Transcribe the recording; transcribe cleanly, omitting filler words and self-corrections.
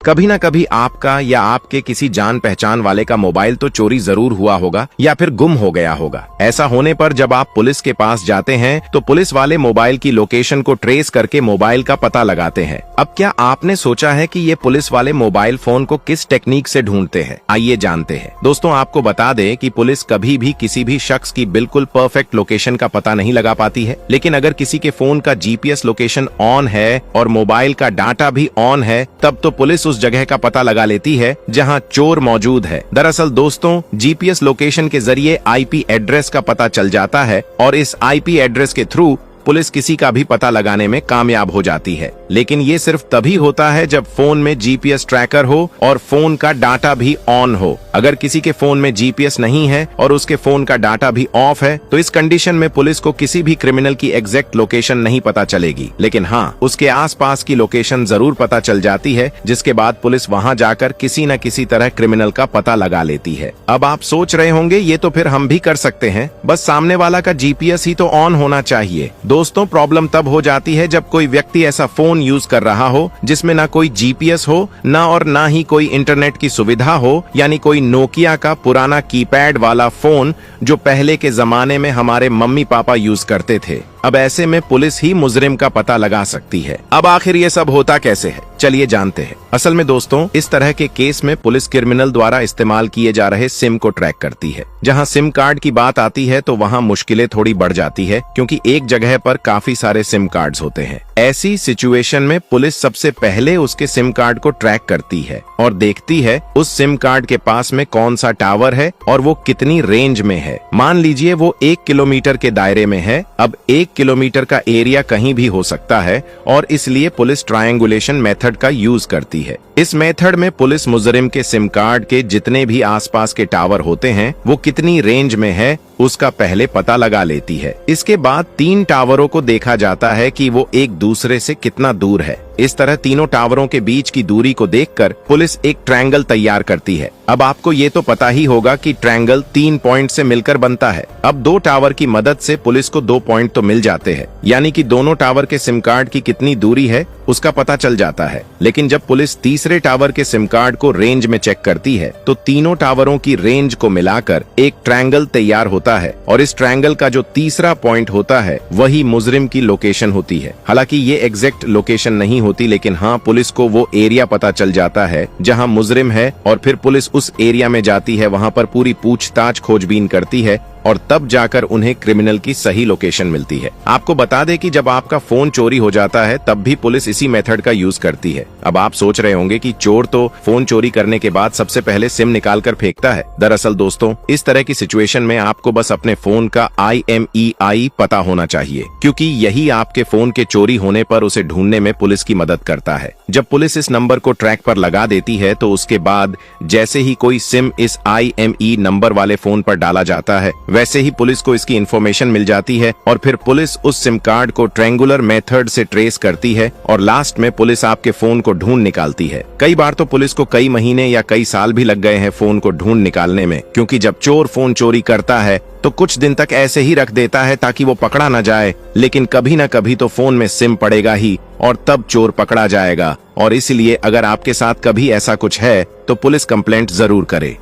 कभी ना कभी आपका या आपके किसी जान पहचान वाले का मोबाइल तो चोरी जरूर हुआ होगा या फिर गुम हो गया होगा। ऐसा होने पर जब आप पुलिस के पास जाते हैं तो पुलिस वाले मोबाइल की लोकेशन को ट्रेस करके मोबाइल का पता लगाते हैं। अब क्या आपने सोचा है कि ये पुलिस वाले मोबाइल फोन को किस टेक्निक से ढूंढते हैं? आइए जानते हैं। दोस्तों, आपको बता दें कि पुलिस कभी भी किसी भी शख्स की बिल्कुल परफेक्ट लोकेशन का पता नहीं लगा पाती है, लेकिन अगर किसी के फोन का जीपीएस लोकेशन ऑन है और मोबाइल का डाटा भी ऑन है, तब तो पुलिस उस जगह का पता लगा लेती है जहां चोर मौजूद है। दरअसल दोस्तों, जीपीएस लोकेशन के जरिए आईपी एड्रेस का पता चल जाता है और इस आईपी एड्रेस के थ्रू पुलिस किसी का भी पता लगाने में कामयाब हो जाती है। लेकिन ये सिर्फ तभी होता है जब फोन में जीपीएस ट्रैकर हो और फोन का डाटा भी ऑन हो। अगर किसी के फोन में जीपीएस नहीं है और उसके फोन का डाटा भी ऑफ है, तो इस कंडीशन में पुलिस को किसी भी क्रिमिनल की एग्जैक्ट लोकेशन नहीं पता चलेगी, लेकिन हाँ, उसके आसपास की लोकेशन जरूर पता चल जाती है, जिसके बाद पुलिस वहां जाकर किसी न किसी तरह क्रिमिनल का पता लगा लेती है। अब आप सोच रहे होंगे, ये तो फिर हम भी कर सकते हैं, बस सामने वाला का जीपीएस ही तो ऑन होना चाहिए। दोस्तों, प्रॉब्लम तब हो जाती है जब कोई व्यक्ति ऐसा फोन यूज कर रहा हो जिसमें ना कोई जीपीएस हो, ना और ना ही कोई इंटरनेट की सुविधा हो, यानी कोई नोकिया का पुराना कीपैड वाला फोन जो पहले के जमाने में हमारे मम्मी पापा यूज करते थे। अब ऐसे में पुलिस ही मुजरिम का पता लगा सकती है। अब आखिर ये सब होता कैसे है, चलिए जानते हैं। असल में दोस्तों, इस तरह के केस में पुलिस क्रिमिनल द्वारा इस्तेमाल किए जा रहे सिम को ट्रैक करती है। जहां सिम कार्ड की बात आती है तो वहां मुश्किलें थोड़ी बढ़ जाती है, क्योंकि एक जगह पर काफी सारे सिम कार्ड्स होते हैं। ऐसी सिचुएशन में पुलिस सबसे पहले उसके सिम कार्ड को ट्रैक करती है और देखती है उस सिम कार्ड के पास में कौन सा टावर है और वो कितनी रेंज में है। मान लीजिए वो 1 किलोमीटर के दायरे में है। अब 1 किलोमीटर का एरिया कहीं भी हो सकता है और इसलिए पुलिस ट्रायंगुलेशन मेथड का यूज करती है। इस मेथड में पुलिस मुजरिम के सिम कार्ड के जितने भी आसपास के टावर होते हैं वो कितनी रेंज में है उसका पहले पता लगा लेती है। इसके बाद 3 टावरों को देखा जाता है कि वो एक दूसरे से कितना दूर है। इस तरह तीनों टावरों के बीच की दूरी को देखकर पुलिस एक ट्रायंगल तैयार करती है। अब आपको ये तो पता ही होगा कि ट्रायंगल 3 पॉइंट से मिलकर बनता है। अब 2 टावर की मदद से पुलिस को 2 पॉइंट तो मिल जाते हैं, यानी कि दोनों टावर के सिम कार्ड की कितनी दूरी है उसका पता चल जाता है। लेकिन जब पुलिस तीसरे टावर के सिम कार्ड को रेंज में चेक करती है तो तीनों टावरों की रेंज को मिलाकर एक ट्रायंगल तैयार होता है और इस ट्रायंगल का जो तीसरा पॉइंट होता है वही मुजरिम की लोकेशन होती है। हालांकि ये एग्जैक्ट लोकेशन नहीं होती, लेकिन हाँ, पुलिस को वो एरिया पता चल जाता है जहां मुजरिम है और फिर पुलिस उस एरिया में जाती है, वहां पर पूरी पूछताछ खोजबीन करती है और तब जाकर उन्हें क्रिमिनल की सही लोकेशन मिलती है। आपको बता दें कि जब आपका फोन चोरी हो जाता है तब भी पुलिस इसी मेथड का यूज करती है। अब आप सोच रहे होंगे कि चोर तो फोन चोरी करने के बाद सबसे पहले सिम निकाल कर फेंकता है। दरअसल दोस्तों, इस तरह की सिचुएशन में आपको बस अपने फोन का IMEI पता होना चाहिए, क्योंकि यही आपके फोन के चोरी होने पर उसे ढूंढने में पुलिस की मदद करता है। जब पुलिस इस नंबर को ट्रैक पर लगा देती है तो उसके बाद जैसे ही कोई सिम इस IME नंबर वाले फोन पर डाला जाता है, वैसे ही पुलिस को इसकी इन्फॉर्मेशन मिल जाती है और फिर पुलिस उस सिम कार्ड को ट्रायंगुलर मेथड से ट्रेस करती है और लास्ट में पुलिस आपके फोन को ढूंढ निकालती है। कई बार तो पुलिस को कई महीने या कई साल भी लग गए हैं फोन को ढूंढ निकालने में, क्योंकि जब चोर फोन चोरी करता है तो कुछ दिन तक ऐसे ही रख देता है ताकि वो पकड़ा न जाए, लेकिन कभी न कभी तो फोन में सिम पड़ेगा ही और तब चोर पकड़ा जाएगा। और इसलिए अगर आपके साथ कभी ऐसा कुछ है तो पुलिस कंप्लेंट जरूर करे।